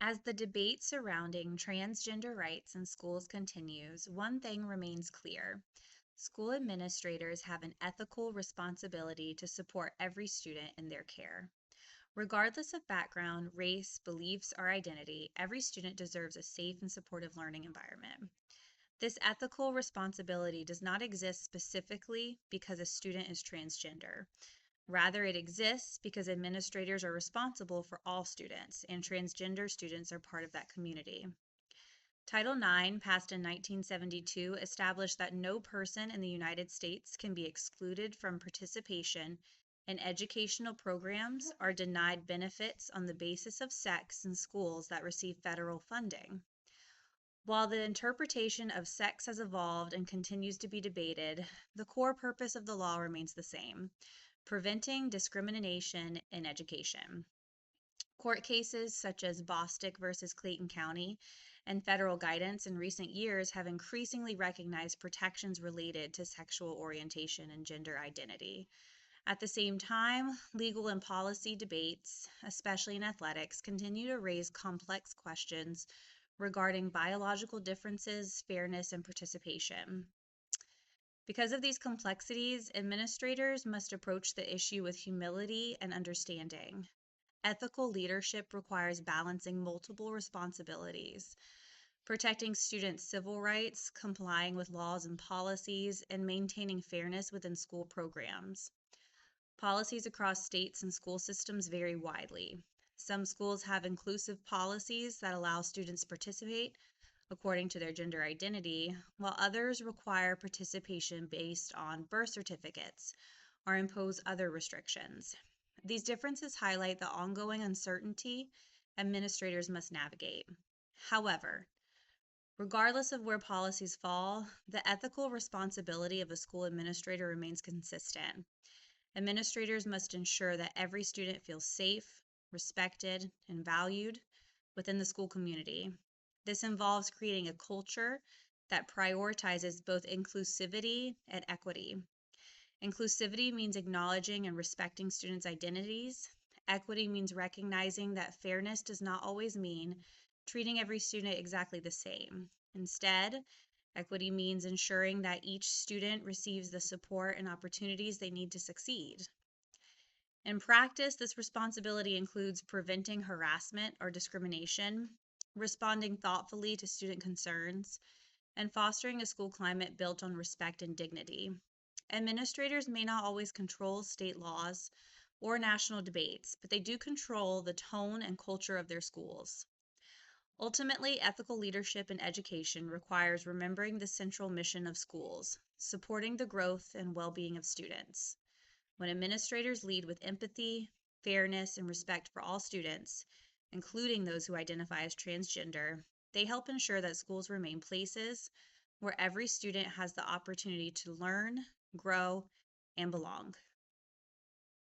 As the debate surrounding transgender rights in schools continues, one thing remains clear. School administrators have an ethical responsibility to support every student in their care. Regardless of background, race, beliefs, or identity, every student deserves a safe and supportive learning environment. This ethical responsibility does not exist specifically because a student is transgender. Rather, it exists because administrators are responsible for all students, and transgender students are part of that community. Title IX, passed in 1972, established that no person in the United States can be excluded from participation in educational programs or denied benefits on the basis of sex in schools that receive federal funding. While the interpretation of sex has evolved and continues to be debated, the core purpose of the law remains the same: preventing discrimination in education. Court cases such as Bostick versus Clayton County and federal guidance in recent years have increasingly recognized protections related to sexual orientation and gender identity. At the same time, legal and policy debates, especially in athletics, continue to raise complex questions regarding biological differences, fairness, and participation. Because of these complexities, administrators must approach the issue with humility and understanding. Ethical leadership requires balancing multiple responsibilities: protecting students' civil rights, complying with laws and policies, and maintaining fairness within school programs. Policies across states and school systems vary widely. Some schools have inclusive policies that allow students to participate according to their gender identity, while others require participation based on birth certificates or impose other restrictions. These differences highlight the ongoing uncertainty administrators must navigate. However, regardless of where policies fall, the ethical responsibility of the school administrator remains consistent. Administrators must ensure that every student feels safe, respected, and valued within the school community. This involves creating a culture that prioritizes both inclusivity and equity. Inclusivity means acknowledging and respecting students' identities. Equity means recognizing that fairness does not always mean treating every student exactly the same. Instead, equity means ensuring that each student receives the support and opportunities they need to succeed. In practice, this responsibility includes preventing harassment or discrimination, responding thoughtfully to student concerns, and fostering a school climate built on respect and dignity. Administrators may not always control state laws or national debates, but they do control the tone and culture of their schools. Ultimately, ethical leadership in education requires remembering the central mission of schools: supporting the growth and well-being of students. When administrators lead with empathy, fairness, and respect for all students, including those who identify as transgender, they help ensure that schools remain places where every student has the opportunity to learn, grow, and belong.